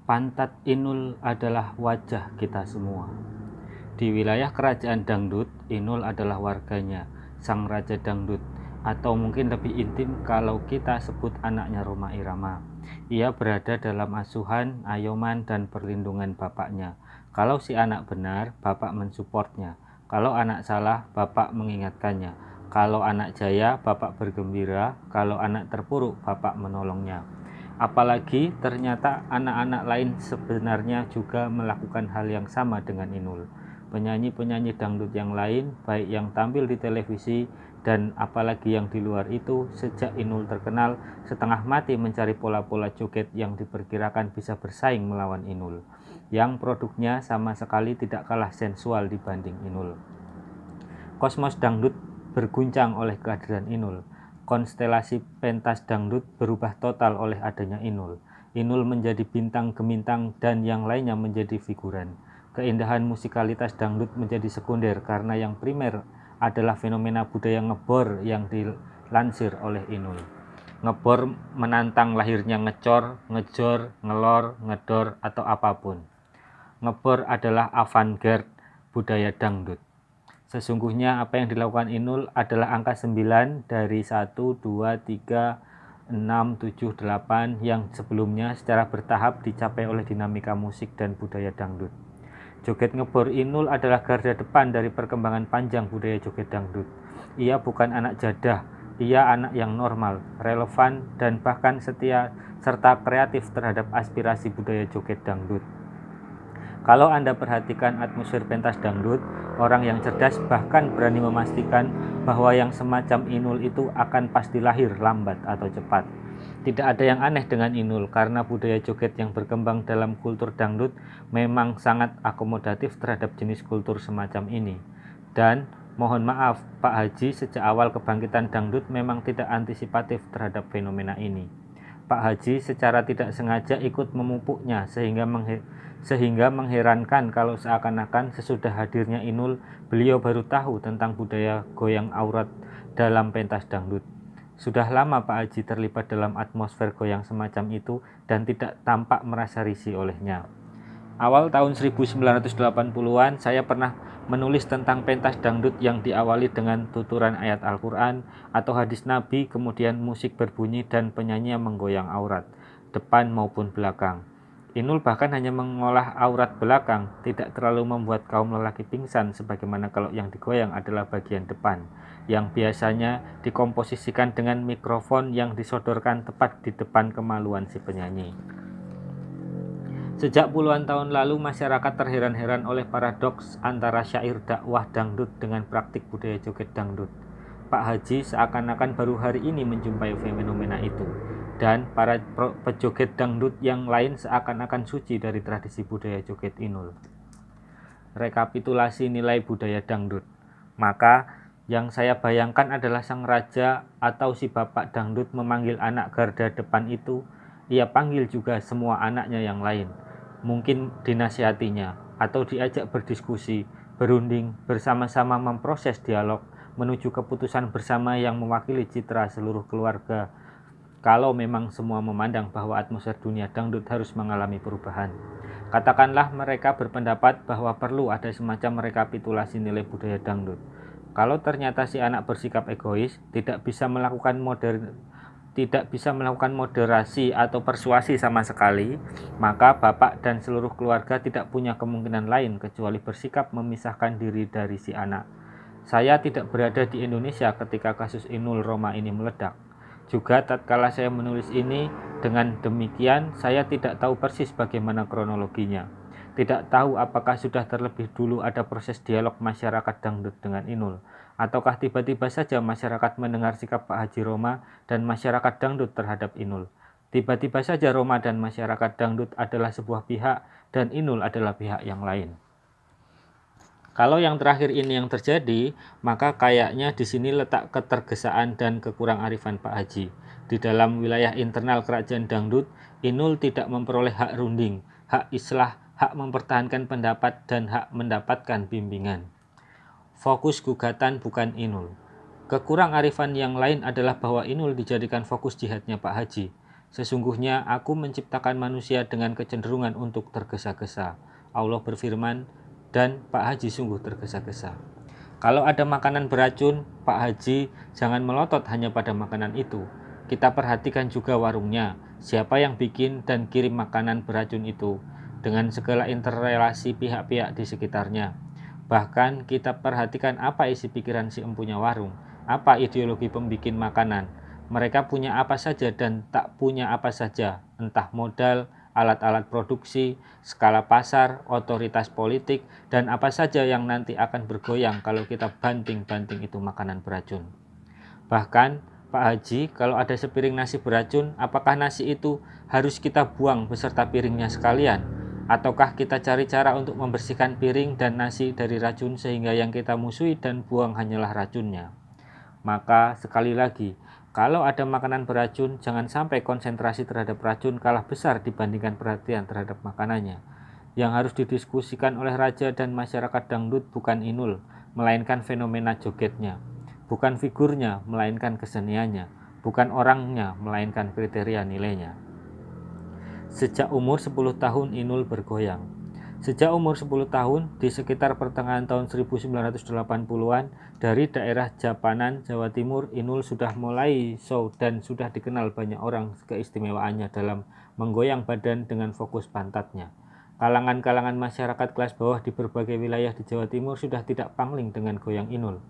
Pantat Inul adalah wajah kita semua. Di wilayah kerajaan dangdut, Inul adalah warganya, sang raja dangdut, atau mungkin lebih intim kalau kita sebut anaknya Rhoma Irama. Ia berada dalam asuhan, ayoman, dan perlindungan bapaknya. Kalau si anak benar, bapak mensupportnya. Kalau anak salah, bapak mengingatkannya. Kalau anak jaya, bapak bergembira. Kalau anak terpuruk, bapak menolongnya. Apalagi ternyata anak-anak lain sebenarnya juga melakukan hal yang sama dengan Inul. Penyanyi-penyanyi dangdut yang lain, baik yang tampil di televisi dan apalagi yang di luar itu, sejak Inul terkenal, setengah mati mencari pola-pola joget yang diperkirakan bisa bersaing melawan Inul, yang produknya sama sekali tidak kalah sensual dibanding Inul. Kosmos dangdut berguncang oleh kehadiran Inul. Konstelasi pentas dangdut berubah total oleh adanya Inul. Inul menjadi bintang gemintang dan yang lainnya menjadi figuran. Keindahan musikalitas dangdut menjadi sekunder karena yang primer adalah fenomena budaya ngebor yang dilansir oleh Inul. Ngebor menantang lahirnya ngecor, ngejor, ngelor, ngedor, atau apapun. Ngebor adalah avant-garde budaya dangdut. Sesungguhnya apa yang dilakukan Inul adalah angka 9 dari 1, 2, 3, 6, 7, 8 yang sebelumnya secara bertahap dicapai oleh dinamika musik dan budaya dangdut. Joget ngebor Inul adalah garda depan dari perkembangan panjang budaya joget dangdut. Ia bukan anak jadah, ia anak yang normal, relevan, dan bahkan setia serta kreatif terhadap aspirasi budaya joget dangdut. Kalau Anda perhatikan atmosfer pentas dangdut, orang yang cerdas bahkan berani memastikan bahwa yang semacam Inul itu akan pasti lahir lambat atau cepat. Tidak ada yang aneh dengan Inul karena budaya joget yang berkembang dalam kultur dangdut memang sangat akomodatif terhadap jenis kultur semacam ini. Dan mohon maaf, Pak Haji sejak awal kebangkitan dangdut memang tidak antisipatif terhadap fenomena ini. Pak Haji secara tidak sengaja ikut memupuknya sehingga mengherankan kalau seakan-akan sesudah hadirnya Inul, beliau baru tahu tentang budaya goyang aurat dalam pentas dangdut. Sudah lama Pak Haji terlibat dalam atmosfer goyang semacam itu dan tidak tampak merasa risih olehnya. Awal tahun 1980-an saya pernah menulis tentang pentas dangdut yang diawali dengan tuturan ayat Al-Quran atau hadis Nabi, kemudian musik berbunyi dan penyanyi menggoyang aurat, depan maupun belakang. Inul bahkan hanya mengolah aurat belakang, tidak terlalu membuat kaum lelaki pingsan sebagaimana kalau yang digoyang adalah bagian depan, yang biasanya dikomposisikan dengan mikrofon yang disodorkan tepat di depan kemaluan si penyanyi. Sejak puluhan tahun lalu, masyarakat terheran-heran oleh paradoks antara syair dakwah dangdut dengan praktik budaya joget dangdut. Pak Haji seakan-akan baru hari ini menjumpai fenomena itu, dan para pejoget dangdut yang lain seakan-akan suci dari tradisi budaya joget Inul. Rekapitulasi nilai budaya dangdut. Maka, yang saya bayangkan adalah sang raja atau si bapak dangdut memanggil anak garda depan itu. Ia panggil juga semua anaknya yang lain. Mungkin dinasihatinya, atau diajak berdiskusi, berunding, bersama-sama memproses dialog, menuju keputusan bersama yang mewakili citra seluruh keluarga. Kalau memang semua memandang bahwa atmosfer dunia dangdut harus mengalami perubahan. Katakanlah mereka berpendapat bahwa perlu ada semacam rekapitulasi nilai budaya dangdut. Kalau ternyata si anak bersikap egois, tidak bisa melakukan moderasi atau persuasi sama sekali, maka bapak dan seluruh keluarga tidak punya kemungkinan lain kecuali bersikap memisahkan diri dari si anak. Saya tidak berada di Indonesia ketika kasus Inul Rhoma ini meledak. Juga tatkala saya menulis ini, dengan demikian saya tidak tahu persis bagaimana kronologinya. Tidak tahu apakah sudah terlebih dulu ada proses dialog masyarakat dangdut dengan Inul, ataukah tiba-tiba saja masyarakat mendengar sikap Pak Haji Rhoma dan masyarakat dangdut terhadap Inul. Tiba-tiba saja Rhoma dan masyarakat dangdut adalah sebuah pihak dan Inul adalah pihak yang lain. Kalau yang terakhir ini yang terjadi, maka kayaknya di sini letak ketergesaan dan kekurang arifan Pak Haji. Di dalam wilayah internal kerajaan dangdut, Inul tidak memperoleh hak runding, hak islah, hak mempertahankan pendapat, dan hak mendapatkan bimbingan. Fokus gugatan bukan Inul. Kekurang arifan yang lain adalah bahwa Inul dijadikan fokus jihadnya Pak Haji. Sesungguhnya aku menciptakan manusia dengan kecenderungan untuk tergesa-gesa. Allah berfirman, dan Pak Haji sungguh tergesa-gesa. Kalau ada makanan beracun, Pak Haji jangan melotot hanya pada makanan itu. Kita perhatikan juga warungnya, siapa yang bikin dan kirim makanan beracun itu, dengan segala interrelasi pihak-pihak di sekitarnya. Bahkan kita perhatikan apa isi pikiran si empunya warung, apa ideologi pembikin makanan. Mereka punya apa saja dan tak punya apa saja, entah modal, alat-alat produksi, skala pasar, otoritas politik, dan apa saja yang nanti akan bergoyang kalau kita banting-banting itu makanan beracun. Bahkan, Pak Haji, kalau ada sepiring nasi beracun, apakah nasi itu harus kita buang beserta piringnya sekalian? Ataukah kita cari cara untuk membersihkan piring dan nasi dari racun sehingga yang kita musuhi dan buang hanyalah racunnya? Maka sekali lagi, kalau ada makanan beracun, jangan sampai konsentrasi terhadap racun kalah besar dibandingkan perhatian terhadap makanannya. Yang harus didiskusikan oleh raja dan masyarakat dangdut bukan Inul, melainkan fenomena jogetnya. Bukan figurnya, melainkan keseniannya. Bukan orangnya, melainkan kriteria nilainya. Sejak umur 10 tahun Inul bergoyang. Sejak umur 10 tahun, di sekitar pertengahan tahun 1980-an, dari daerah Japanan, Jawa Timur, Inul sudah mulai show dan sudah dikenal banyak orang keistimewaannya dalam menggoyang badan dengan fokus pantatnya. Kalangan-kalangan masyarakat kelas bawah di berbagai wilayah di Jawa Timur sudah tidak pangling dengan goyang Inul.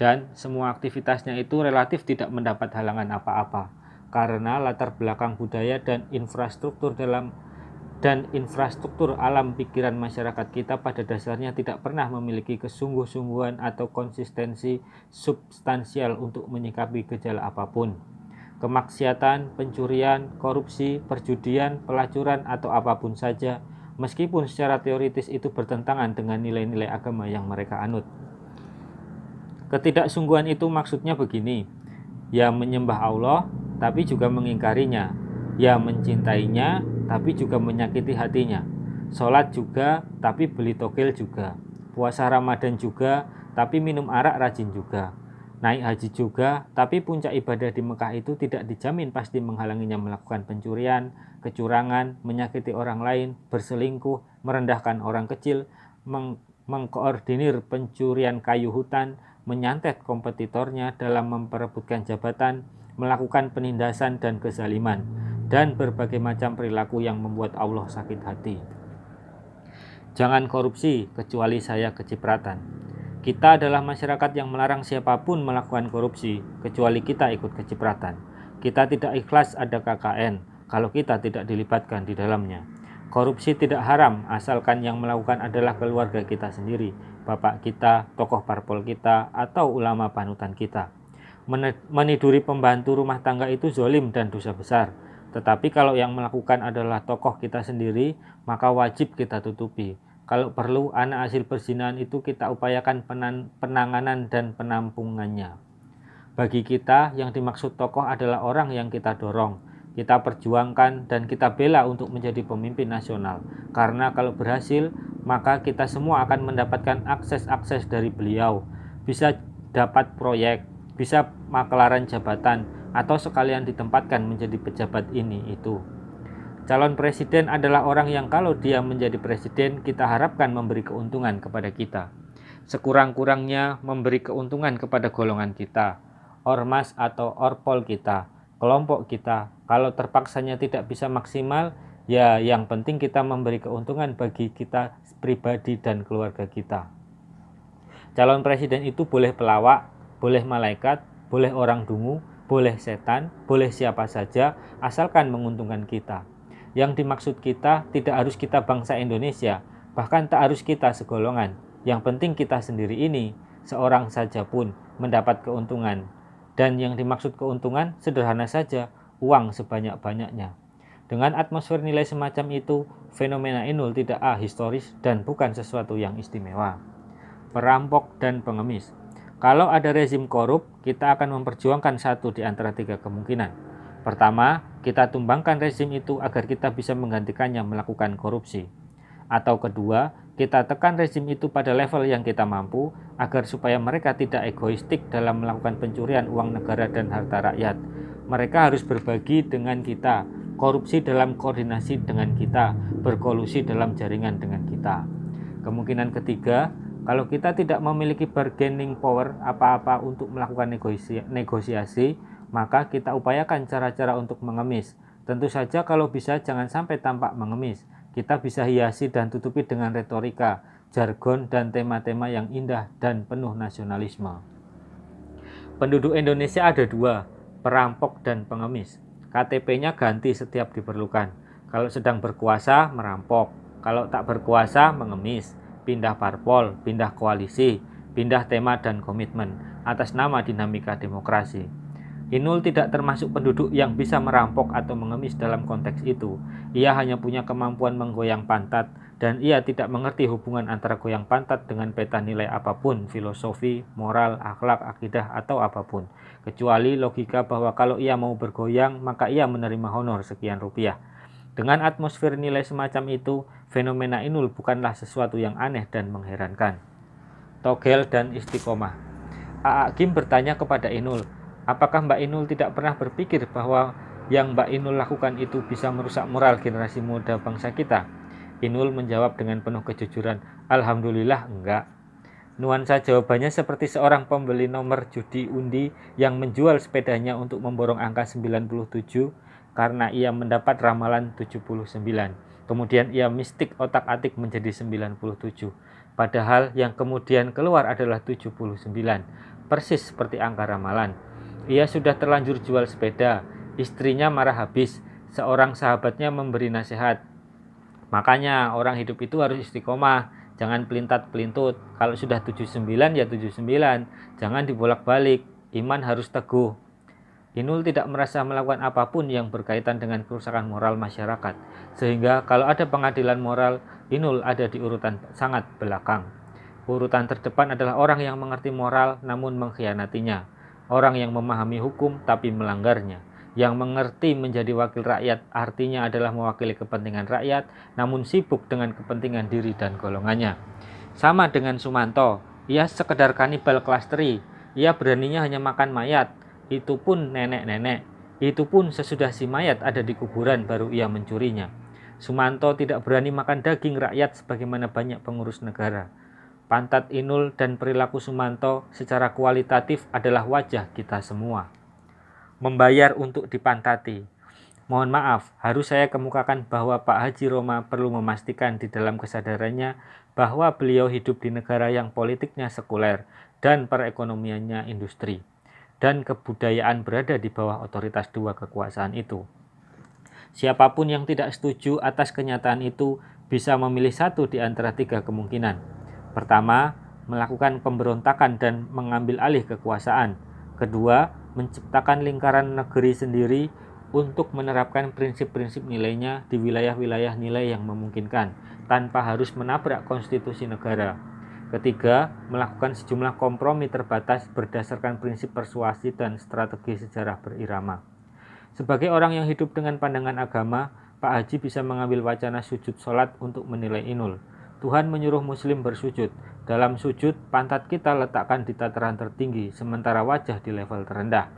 Dan semua aktivitasnya itu relatif tidak mendapat halangan apa-apa, karena latar belakang budaya dan infrastruktur alam pikiran masyarakat kita pada dasarnya tidak pernah memiliki kesungguh-sungguhan atau konsistensi substansial untuk menyikapi gejala apapun. Kemaksiatan, pencurian, korupsi, perjudian, pelacuran, atau apapun saja, meskipun secara teoritis itu bertentangan dengan nilai-nilai agama yang mereka anut. Ketidaksungguhan itu maksudnya begini, ya menyembah Allah, tapi juga mengingkarinya, ya mencintainya, tapi juga menyakiti hatinya. Sholat juga, tapi beli togel juga. Puasa Ramadan juga, tapi minum arak rajin juga. Naik haji juga, tapi puncak ibadah di Mekah itu tidak dijamin pasti menghalanginya melakukan pencurian, kecurangan, menyakiti orang lain, berselingkuh, merendahkan orang kecil, mengkoordinir pencurian kayu hutan, menyantet kompetitornya dalam memperebutkan jabatan, melakukan penindasan dan kezaliman, dan berbagai macam perilaku yang membuat Allah sakit hati. Jangan korupsi kecuali saya kecipratan. Kita adalah masyarakat yang melarang siapapun melakukan korupsi kecuali kita ikut kecipratan. Kita tidak ikhlas ada KKN kalau kita tidak dilibatkan di dalamnya. Korupsi tidak haram asalkan yang melakukan adalah keluarga kita sendiri, bapak kita, tokoh parpol kita, atau ulama panutan kita. Meniduri pembantu rumah tangga itu zolim dan dosa besar. Tetapi kalau yang melakukan adalah tokoh kita sendiri, maka wajib kita tutupi. Kalau perlu, anak hasil perzinahan itu kita upayakan penanganan dan penampungannya. Bagi kita, yang dimaksud tokoh adalah orang yang kita dorong, kita perjuangkan, dan kita bela untuk menjadi pemimpin nasional. Karena kalau berhasil, maka kita semua akan mendapatkan akses-akses dari beliau. Bisa dapat proyek, bisa makelaran jabatan, atau sekalian ditempatkan menjadi pejabat ini itu. Calon presiden adalah orang yang kalau dia menjadi presiden kita harapkan memberi keuntungan kepada kita. Sekurang-kurangnya memberi keuntungan kepada golongan kita, ormas atau orpol kita, kelompok kita. Kalau terpaksanya tidak bisa maksimal, ya yang penting kita memberi keuntungan bagi kita pribadi dan keluarga kita. Calon presiden itu boleh pelawak, boleh malaikat, boleh orang dungu, boleh setan, boleh siapa saja, asalkan menguntungkan kita. Yang dimaksud kita tidak harus kita bangsa Indonesia, bahkan tak harus kita segolongan. Yang penting kita sendiri ini, seorang saja pun, mendapat keuntungan. Dan yang dimaksud keuntungan sederhana saja, uang sebanyak-banyaknya. Dengan atmosfer nilai semacam itu, fenomena Inul tidak historis dan bukan sesuatu yang istimewa. Perampok dan pengemis. Kalau ada rezim korup, kita akan memperjuangkan satu di antara tiga kemungkinan. Pertama, kita tumbangkan rezim itu agar kita bisa menggantikannya melakukan korupsi. Atau kedua, kita tekan rezim itu pada level yang kita mampu agar supaya mereka tidak egoistik dalam melakukan pencurian uang negara dan harta rakyat. Mereka harus berbagi dengan kita, korupsi dalam koordinasi dengan kita, berkolusi dalam jaringan dengan kita. Kemungkinan ketiga, kalau kita tidak memiliki bargaining power apa-apa untuk melakukan negosiasi, maka kita upayakan cara-cara untuk mengemis. Tentu saja kalau bisa jangan sampai tampak mengemis. Kita bisa hiasi dan tutupi dengan retorika, jargon, dan tema-tema yang indah dan penuh nasionalisme. Penduduk Indonesia ada dua, perampok dan pengemis. KTP-nya ganti setiap diperlukan. Kalau sedang berkuasa, merampok. Kalau tak berkuasa, mengemis. Pindah parpol, pindah koalisi, pindah tema dan komitmen atas nama dinamika demokrasi. Inul tidak termasuk penduduk yang bisa merampok atau mengemis dalam konteks itu. Ia hanya punya kemampuan menggoyang pantat, dan ia tidak mengerti hubungan antara goyang pantat dengan peta nilai apapun, filosofi, moral, akhlak, akidah, atau apapun. Kecuali logika bahwa kalau ia mau bergoyang, maka ia menerima honor sekian rupiah. Dengan atmosfer nilai semacam itu, fenomena Inul bukanlah sesuatu yang aneh dan mengherankan. Togel dan istiqomah. A.A. Gim bertanya kepada Inul, apakah Mbak Inul tidak pernah berpikir bahwa yang Mbak Inul lakukan itu bisa merusak moral generasi muda bangsa kita? Inul menjawab dengan penuh kejujuran, alhamdulillah enggak. Nuansa jawabannya seperti seorang pembeli nomor judi undi yang menjual sepedanya untuk memborong angka 97 karena ia mendapat ramalan 79. Kemudian ia mistik otak-atik menjadi 97. Padahal yang kemudian keluar adalah 79. Persis seperti angka ramalan. Ia sudah terlanjur jual sepeda. Istrinya marah habis. Seorang sahabatnya memberi nasihat. Makanya orang hidup itu harus istiqomah. Jangan pelintat-pelintut. Kalau sudah 79 ya 79. Jangan dibolak-balik. Iman harus teguh. Inul tidak merasa melakukan apapun yang berkaitan dengan kerusakan moral masyarakat, sehingga kalau ada pengadilan moral, Inul ada di urutan sangat belakang. Urutan terdepan adalah orang yang mengerti moral namun mengkhianatinya, orang yang memahami hukum tapi melanggarnya, yang mengerti menjadi wakil rakyat artinya adalah mewakili kepentingan rakyat namun sibuk dengan kepentingan diri dan golongannya. Sama dengan Sumanto, ia sekedar kanibal kelas teri, ia beraninya hanya makan mayat. Itu pun nenek-nenek, itu pun sesudah si mayat ada di kuburan baru ia mencurinya. Sumanto tidak berani makan daging rakyat sebagaimana banyak pengurus negara. Pantat Inul dan perilaku Sumanto secara kualitatif adalah wajah kita semua. Membayar untuk dipantati. Mohon maaf, harus saya kemukakan bahwa Pak Haji Roma perlu memastikan di dalam kesadarannya bahwa beliau hidup di negara yang politiknya sekuler dan perekonomiannya industri. Dan kebudayaan berada di bawah otoritas dua kekuasaan itu. Siapapun yang tidak setuju atas kenyataan itu bisa memilih satu di antara tiga kemungkinan. Pertama, melakukan pemberontakan dan mengambil alih kekuasaan. Kedua, menciptakan lingkaran negeri sendiri untuk menerapkan prinsip-prinsip nilainya di wilayah-wilayah nilai yang memungkinkan, tanpa harus menabrak konstitusi negara. Ketiga, melakukan sejumlah kompromi terbatas berdasarkan prinsip persuasi dan strategi sejarah berirama. Sebagai orang yang hidup dengan pandangan agama, Pak Haji bisa mengambil wacana sujud sholat untuk menilai Inul. Tuhan menyuruh muslim bersujud. Dalam sujud, pantat kita letakkan di tataran tertinggi, sementara wajah di level terendah.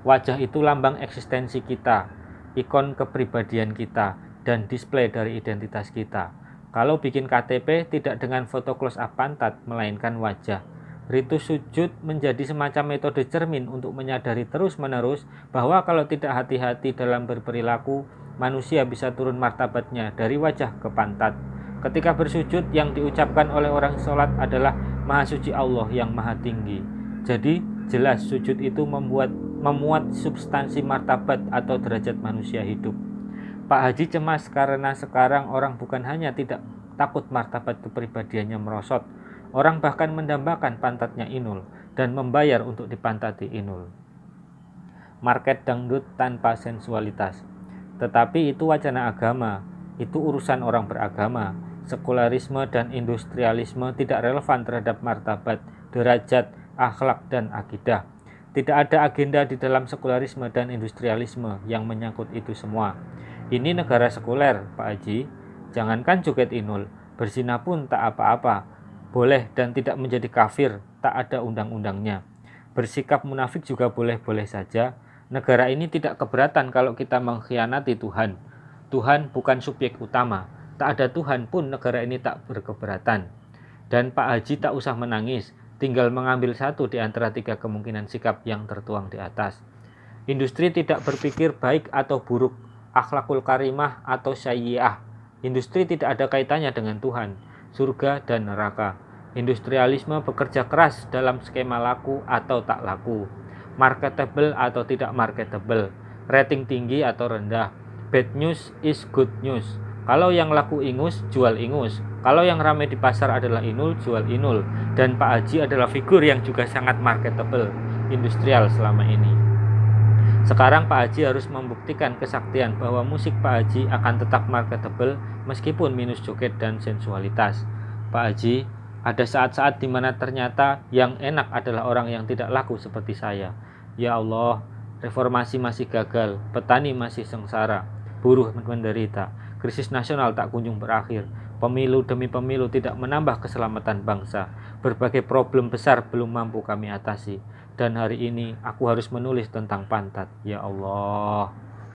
Wajah itu lambang eksistensi kita, ikon kepribadian kita, dan display dari identitas kita. Kalau bikin KTP tidak dengan foto close up pantat, melainkan wajah. Ritus sujud menjadi semacam metode cermin untuk menyadari terus-menerus bahwa kalau tidak hati-hati dalam berperilaku, manusia bisa turun martabatnya dari wajah ke pantat. Ketika bersujud, yang diucapkan oleh orang sholat adalah Maha Suci Allah yang Maha Tinggi. Jadi, jelas sujud itu memuat substansi martabat atau derajat manusia hidup. Pak Haji cemas karena sekarang orang bukan hanya tidak takut martabat kepribadiannya merosot, orang bahkan mendambakan pantatnya Inul dan membayar untuk dipantati Inul. Market dangdut tanpa sensualitas. Tetapi itu wacana agama, itu urusan orang beragama. Sekularisme dan industrialisme tidak relevan terhadap martabat, derajat, akhlak, dan akidah. Tidak ada agenda di dalam sekularisme dan industrialisme yang menyangkut itu semua. Ini negara sekuler, Pak Haji. Jangankan joget Inul, berzina pun tak apa-apa. Boleh dan tidak menjadi kafir, tak ada undang-undangnya. Bersikap munafik juga boleh-boleh saja. Negara ini tidak keberatan kalau kita mengkhianati Tuhan. Tuhan bukan subjek utama. Tak ada Tuhan pun negara ini tak berkeberatan. Dan Pak Haji tak usah menangis, tinggal mengambil satu di antara 3 kemungkinan sikap yang tertuang di atas. Industri tidak berpikir baik atau buruk, akhlakul karimah atau sayyi'ah. Industri tidak ada kaitannya dengan Tuhan, surga dan neraka. Industrialisme bekerja keras dalam skema laku atau tak laku, marketable atau tidak marketable, rating tinggi atau rendah. Bad news is good news. Kalau yang laku ingus, jual ingus. Kalau yang ramai di pasar adalah inul, jual inul. Dan Pak Haji adalah figur yang juga sangat marketable, industrial selama ini. Sekarang Pak Haji harus membuktikan kesaktian bahwa musik Pak Haji akan tetap marketable meskipun minus joget dan sensualitas. Pak Haji, ada saat-saat di mana ternyata yang enak adalah orang yang tidak laku seperti saya. Ya Allah, reformasi masih gagal, petani masih sengsara, buruh menderita, krisis nasional tak kunjung berakhir, pemilu demi pemilu tidak menambah keselamatan bangsa, berbagai problem besar belum mampu kami atasi. Dan hari ini aku harus menulis tentang pantat. Ya Allah.